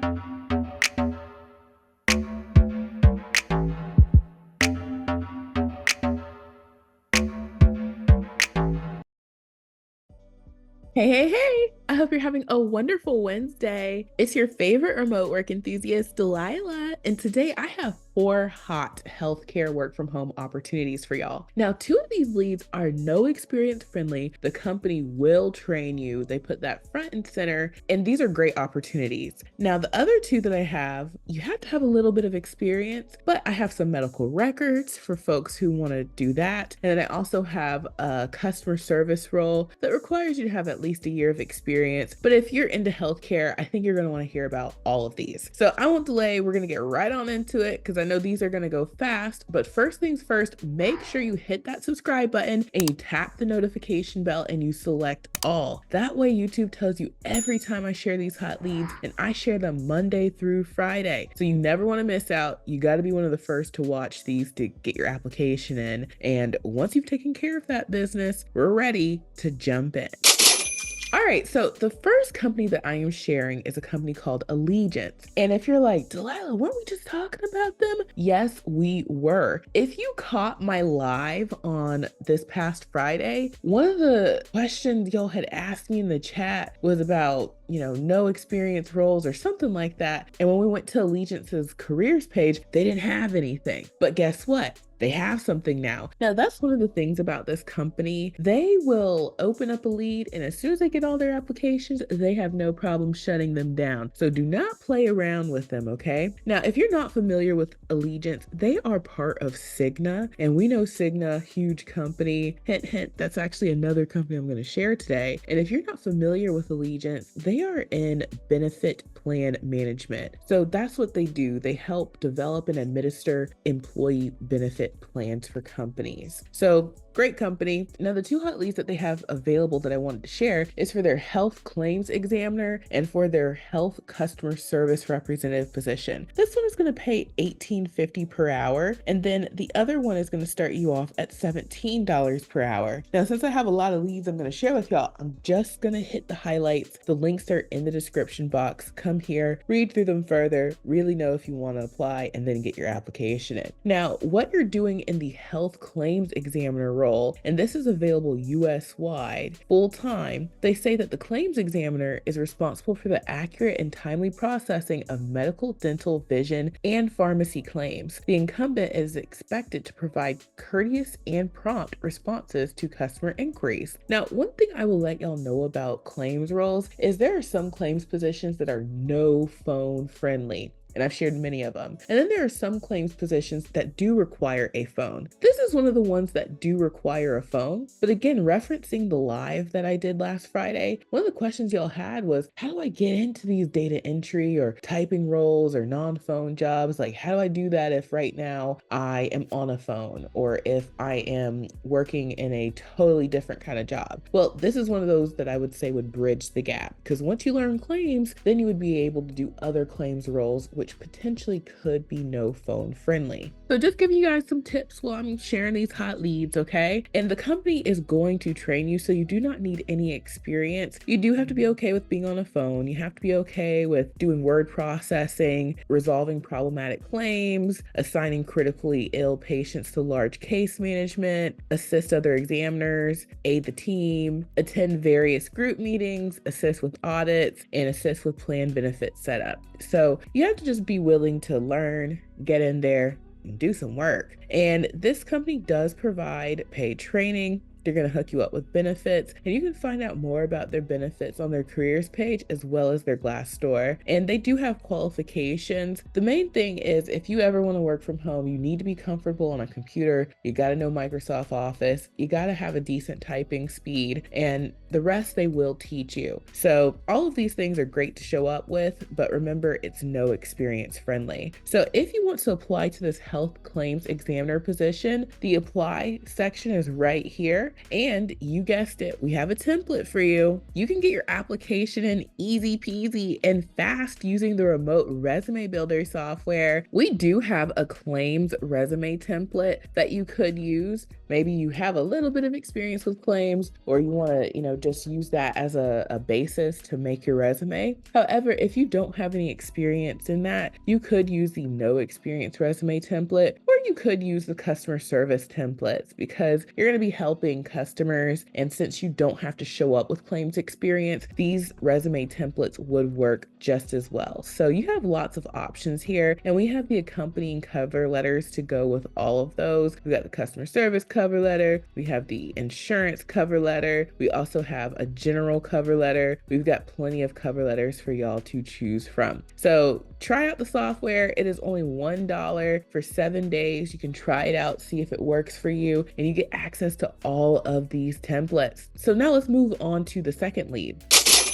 Hey, hey, hey! I hope you're having a wonderful Wednesday. It's your favorite remote work enthusiast, Delilah, and today I have 4 hot healthcare work from home opportunities for y'all. Now, 2 of these leads are no experience friendly. The company will train you. They put that front and center, and these are great opportunities. Now, the other 2 that I have, you have to have a little bit of experience, but I have some medical records for folks who want to do that. And then I also have a customer service role that requires you to have at least a year of experience. But if you're into healthcare, I think you're going to want to hear about all of these. So I won't delay. We're going to get right on into it because I know these are going to go fast. But first things first, make sure you hit that subscribe button and you tap the notification bell and you select all. That way YouTube tells you every time I share these hot leads, and I share them Monday through Friday. So you never want to miss out. You got to be one of the first to watch these to get your application in. And once you've taken care of that business, we're ready to jump in. All right, so the first company that I am sharing is a company called Allegiance. And if you're like, Delilah, weren't we just talking about them? Yes, we were. If you caught my live on this past Friday, one of the questions y'all had asked me in the chat was about, no experience roles or something like that. And when we went to Allegiance's careers page, they didn't have anything. But guess what? They have something now. Now, that's one of the things about this company. They will open up a lead, and as soon as they get all their applications, they have no problem shutting them down. So do not play around with them, okay? Now, if you're not familiar with Allegiance, they are part of CIGNA, and we know CIGNA, huge company. Hint, hint, that's actually another company I'm going to share today. And if you're not familiar with Allegiance, they are in benefit plan management. So that's what they do. They help develop and administer employee benefit plans for companies. So great company. Now, the 2 hot leads that they have available that I wanted to share is for their health claims examiner and for their health customer service representative position. This one is going to pay $18.50 per hour, and then the other one is going to start you off at $17 per hour. Now, since I have a lot of leads I'm going to share with y'all, I'm just going to hit the highlights. The links are in the description box. Come here, read through them further, really know if you want to apply, and then get your application in. Now, what you're doing in the health claims examiner role, and this is available US-wide, full-time, they say that the claims examiner is responsible for the accurate and timely processing of medical, dental, vision, and pharmacy claims. The incumbent is expected to provide courteous and prompt responses to customer inquiries. Now, one thing I will let y'all know about claims roles is there are some claims positions that are no phone friendly. And I've shared many of them. And then there are some claims positions that do require a phone. This is one of the ones that do require a phone. But again, referencing the live that I did last Friday, one of the questions y'all had was, how do I get into these data entry or typing roles or non-phone jobs? Like, how do I do that if right now I am on a phone or if I am working in a totally different kind of job? Well, this is one of those that I would say would bridge the gap, because once you learn claims, then you would be able to do other claims roles, which potentially could be no phone friendly. So just giving you guys some tips while I'm sharing these hot leads, okay? And the company is going to train you, so you do not need any experience. You do have to be okay with being on a phone. You have to be okay with doing word processing, resolving problematic claims, assigning critically ill patients to large case management, assist other examiners, aid the team, attend various group meetings, assist with audits, and assist with plan benefit setup. So you have to just be willing to learn, get in there, and do some work. And this company does provide paid training. They're going to hook you up with benefits, and you can find out more about their benefits on their careers page as well as their Glassdoor. And they do have qualifications. The main thing is, if you ever want to work from home, you need to be comfortable on a computer. You got to know Microsoft Office. You got to have a decent typing speed, and the rest they will teach you. So all of these things are great to show up with, but remember, it's no experience friendly. So if you want to apply to this health claims examiner position, the apply section is right here. And you guessed it, we have a template for you. You can get your application in easy peasy and fast using the remote resume builder software. We do have a claims resume template that you could use. Maybe you have a little bit of experience with claims, or you want to, just use that as a basis to make your resume. However, if you don't have any experience in that, you could use the no experience resume template, or you could use the customer service templates because you're going to be helping customers. And since you don't have to show up with claims experience, these resume templates would work just as well. So you have lots of options here, and we have the accompanying cover letters to go with all of those. We got the customer service cover letter, we have the insurance cover letter, we also have a general cover letter. We've got plenty of cover letters for y'all to choose from. So try out the software. It is only $1 for 7 days. You can try it out, see if it works for you, and you get access to all of these templates. So now let's move on to the second lead.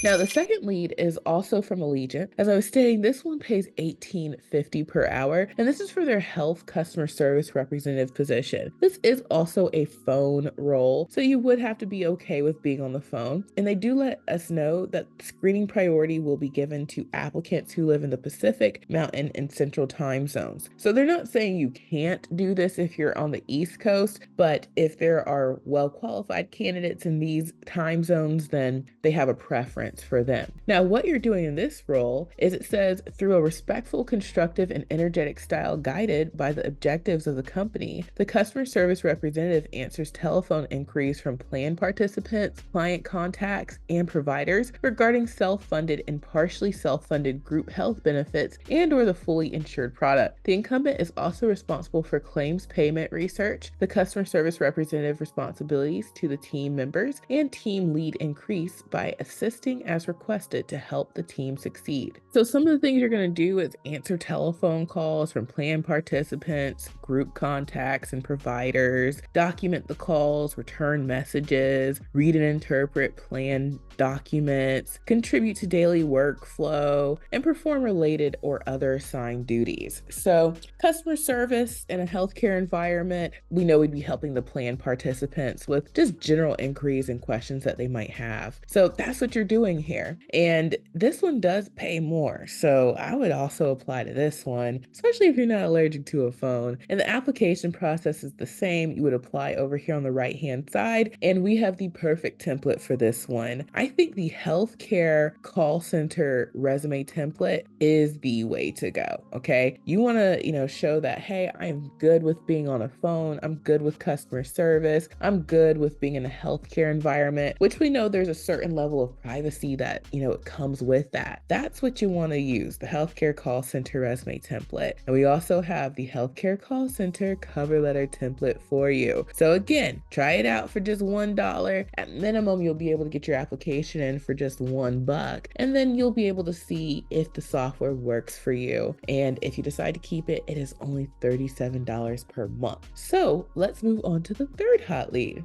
Now, the second lead is also from Allegiant. As I was stating, this one pays $18.50 per hour, and this is for their health customer service representative position. This is also a phone role, so you would have to be okay with being on the phone. And they do let us know that screening priority will be given to applicants who live in the Pacific, Mountain, and Central time zones. So they're not saying you can't do this if you're on the East Coast, but if there are well-qualified candidates in these time zones, then they have a preference for them. Now, what you're doing in this role is, it says, through a respectful, constructive, and energetic style guided by the objectives of the company, the customer service representative answers telephone inquiries from plan participants, client contacts, and providers regarding self-funded and partially self-funded group health benefits and/or the fully insured product. The incumbent is also responsible for claims payment research. The customer service representative responsibilities to the team members and team lead increase by assisting as requested to help the team succeed. So some of the things you're going to do is answer telephone calls from plan participants, group contacts, and providers, document the calls, return messages, read and interpret plan documents, contribute to daily workflow, and perform related or other assigned duties. So customer service in a healthcare environment, we know we'd be helping the plan participants with just general inquiries and questions that they might have. So that's what you're doing here. And this one does pay more. So I would also apply to this one, especially if you're not allergic to a phone. And the application process is the same. You would apply over here on the right-hand side, and we have the perfect template for this one. I think the healthcare call center resume template is the way to go. Okay. You want to, show that, hey, I'm good with being on a phone. I'm good with customer service. I'm good with being in a healthcare environment, which we know there's a certain level of privacy that, it comes with that. That's what you want to use, the healthcare call center resume template. And we also have the healthcare call center cover letter template for you. So again, try it out for just $1. At minimum, you'll be able to get your application in for just $1, and then you'll be able to see if the software works for you. And if you decide to keep it, it is only $37 per month. So let's move on to the third hot lead.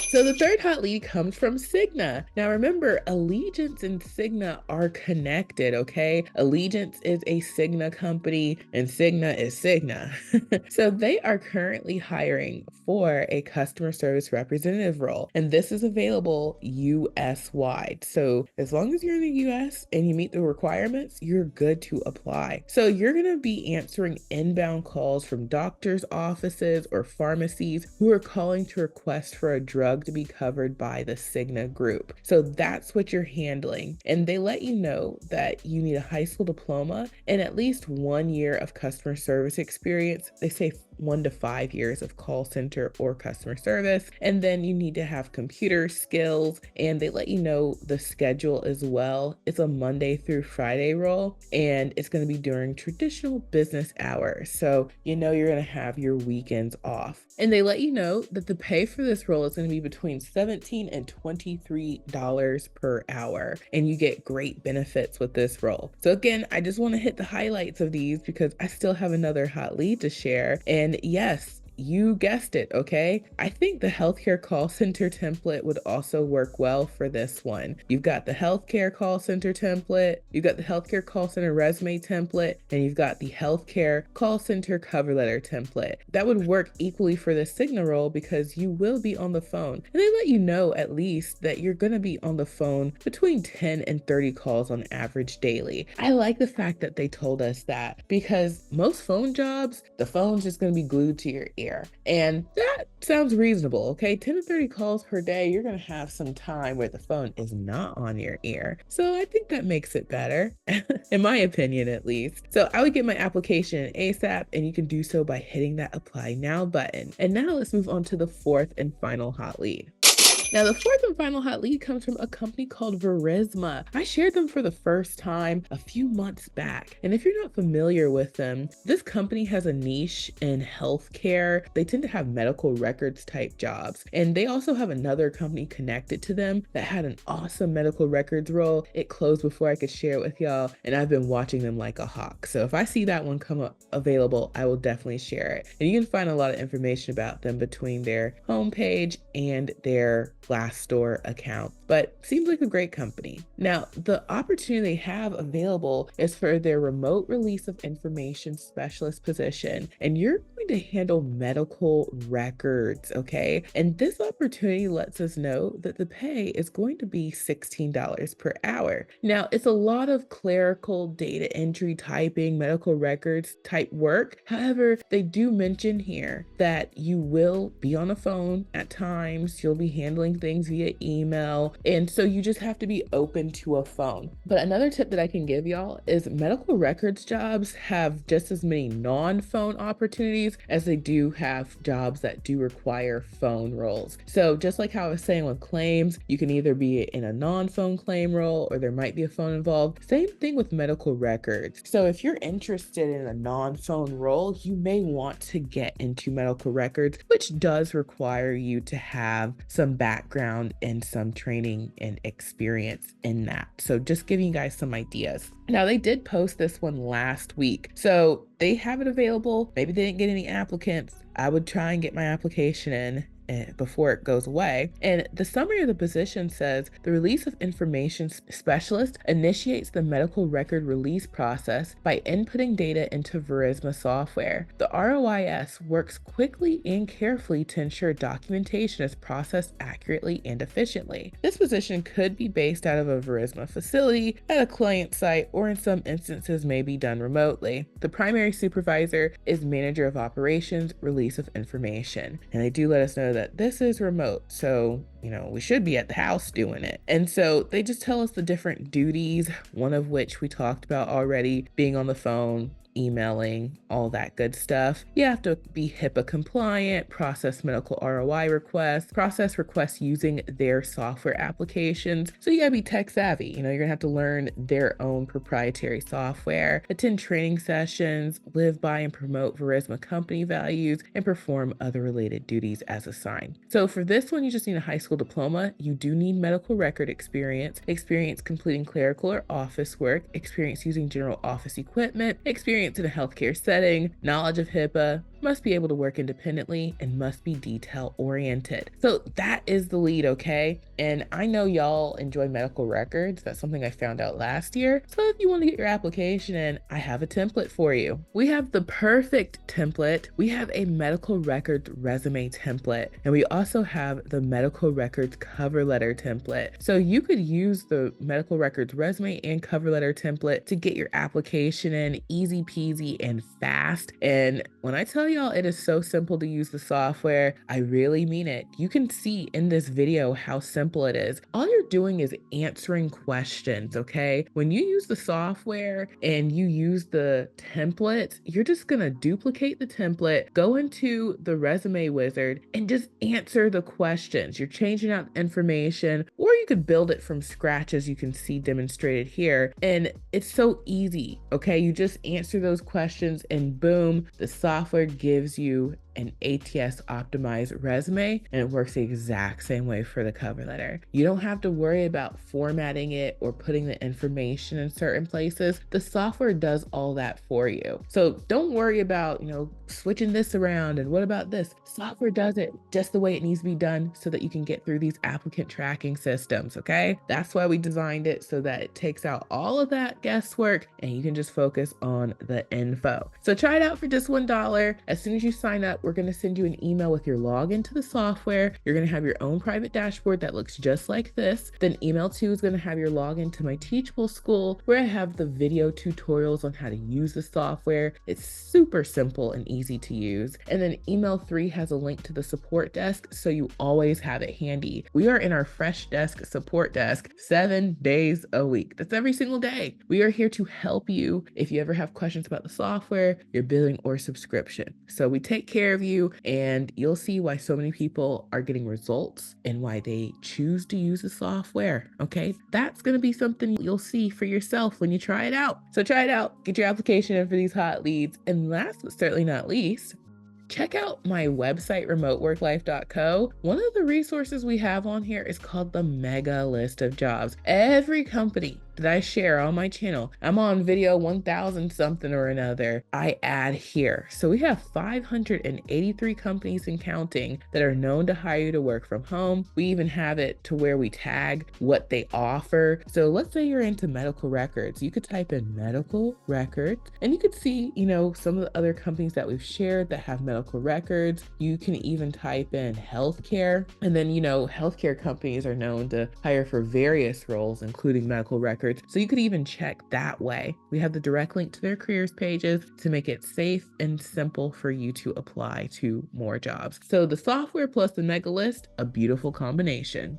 So the third hot lead comes from CIGNA. Now remember, Allegiance and CIGNA are connected, okay? Allegiance is a CIGNA company and CIGNA is CIGNA. So they are currently hiring for a customer service representative role, and this is available US-wide. So as long as you're in the US and you meet the requirements, you're good to apply. So you're gonna be answering inbound calls from doctors' offices or pharmacies who are calling to request for a drug to be covered by the CIGNA group. So that's what you're handling. And they let you know that you need a high school diploma and at least 1 year of customer service experience. They say 1 to 5 years of call center or customer service. And then you need to have computer skills, and they let you know the schedule as well. It's a Monday through Friday role, and it's going to be during traditional business hours. So you're going to have your weekends off. And they let you know that the pay for this role is going to be between $17 and $23 per hour. And you get great benefits with this role. So again, I just want to hit the highlights of these because I still have another hot lead to share. And yes, you guessed it, okay? I think the healthcare call center template would also work well for this one. You've got the healthcare call center template, you've got the healthcare call center resume template, and you've got the healthcare call center cover letter template. That would work equally for the CIGNA role because you will be on the phone. And they let you know at least that you're gonna be on the phone between 10 and 30 calls on average daily. I like the fact that they told us that because most phone jobs, the phone's just gonna be glued to your ear. And that sounds reasonable, okay? 10 to 30 calls per day, you're gonna have some time where the phone is not on your ear. So I think that makes it better, in my opinion at least. So I would get my application ASAP, and you can do so by hitting that apply now button. And now let's move on to the fourth and final hot lead. Now, the fourth and final hot lead comes from a company called Verisma. I shared them for the first time a few months back. And if you're not familiar with them, this company has a niche in healthcare. They tend to have medical records type jobs. And they also have another company connected to them that had an awesome medical records role. It closed before I could share it with y'all, and I've been watching them like a hawk. So if I see that one come up available, I will definitely share it. And you can find a lot of information about them between their homepage and their Glassdoor account, but seems like a great company. Now, the opportunity they have available is for their remote release of information specialist position, and you're going to handle medical records, okay? And this opportunity lets us know that the pay is going to be $16 per hour. Now, it's a lot of clerical data entry, typing, medical records type work. However, they do mention here that you will be on the phone at times, you'll be handling things via email, and so you just have to be open to a phone. But another tip that I can give y'all is medical records jobs have just as many non-phone opportunities as they do have jobs that do require phone roles. So just like how I was saying with claims, you can either be in a non-phone claim role or there might be a phone involved. Same thing with medical records. So if you're interested in a non-phone role, you may want to get into medical records, which does require you to have some background and some training and experience in that. So just giving you guys some ideas. Now, they did post this one last week, so they have it available. Maybe they didn't get any applicants. I would try and get my application in before it goes away. And the summary of the position says the release of information specialist initiates the medical record release process by inputting data into Verisma software. The ROIS works quickly and carefully to ensure documentation is processed accurately and efficiently. This position could be based out of a Verisma facility, at a client site, or in some instances may be done remotely. The primary supervisor is manager of operations, release of information. And they do let us know that this is remote, so we should be at the house doing it. And so they just tell us the different duties, one of which we talked about already, being on the phone, emailing, all that good stuff. You have to be HIPAA compliant, process medical ROI requests, process requests using their software applications. So you gotta be tech savvy. You're gonna have to learn their own proprietary software, attend training sessions, live by and promote Verisma company values, and perform other related duties as assigned. So for this one, you just need a high school diploma. You do need medical record experience completing clerical or office work, experience using general office equipment, experience in a healthcare setting, knowledge of HIPAA, must be able to work independently, and must be detail oriented. So that is the lead, okay? And I know y'all enjoy medical records. That's something I found out last year. So if you want to get your application in, I have a template for you. We have the perfect template. We have a medical records resume template, and we also have the medical records cover letter template. So you could use the medical records resume and cover letter template to get your application in easy peasy and fast. And when I tell y'all it is so simple to use the software, I really mean it. You can see in this video how simple it is. All you're doing is answering questions, okay? When you use the software and you use the template, you're just gonna duplicate the template, go into the resume wizard, and just answer the questions. You're changing out information, or you could build it from scratch as you can see demonstrated here. And it's so easy, okay? You just answer those questions and boom, the software gives you an ATS optimized resume, and it works the exact same way for the cover letter. You don't have to worry about formatting it or putting the information in certain places. The software does all that for you. So don't worry about, switching this around and what about this? Software does it just the way it needs to be done so that you can get through these applicant tracking systems, okay? That's why we designed it, so that it takes out all of that guesswork and you can just focus on the info. So try it out for just $1. As soon as you sign up, we're gonna send you an email with your login to the software. You're gonna have your own private dashboard that looks just like this. Then email 2 is gonna have your login to my Teachable School, where I have the video tutorials on how to use the software. It's super simple and easy to use. And then email 3 has a link to the support desk, so you always have it handy. We are in our Fresh Desk support desk 7 days a week. That's every single day. We are here to help you if you ever have questions about the software, your billing, or subscription. So we take care of you, and you'll see why so many people are getting results and why they choose to use the software. Okay, that's going to be something you'll see for yourself when you try it out. So try it out, get your application in for these hot leads. And last but certainly not least, check out my website, remoteworklife.co. One of the resources we have on here is called the Mega List of Jobs. Every company that I share on my channel, I'm on video 1000 something or another, I add here. So we have 583 companies and counting that are known to hire you to work from home. We even have it to where we tag what they offer. So let's say you're into medical records. You could type in medical records and you could see, some of the other companies that we've shared that have medical records. You can even type in healthcare. And then, healthcare companies are known to hire for various roles, including medical records. So you could even check that way. We have the direct link to their careers pages to make it safe and simple for you to apply to more jobs. So the software plus the mega list, a beautiful combination.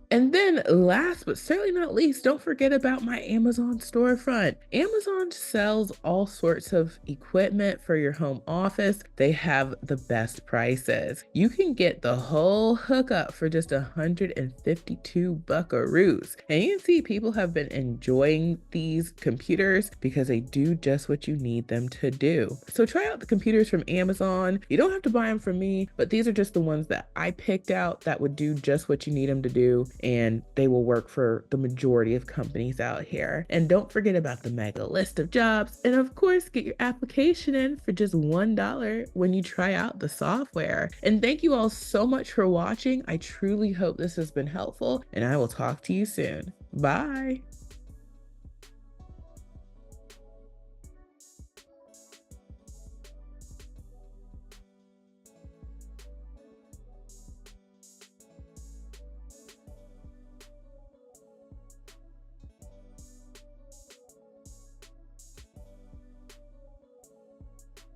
And then last but certainly not least, don't forget about my Amazon storefront. Amazon sells all sorts of equipment for your home office. They have the best prices. You can get the whole hookup for just 152 buckaroos. And you can see people have been enjoying these computers because they do just what you need them to do. So try out the computers from Amazon. You don't have to buy them from me, but these are just the ones that I picked out that would do just what you need them to do. And they will work for the majority of companies out here. And don't forget about the mega list of jobs. And of course, get your application in for just $1 when you try out the software. And thank you all so much for watching. I truly hope this has been helpful, and I will talk to you soon. Bye.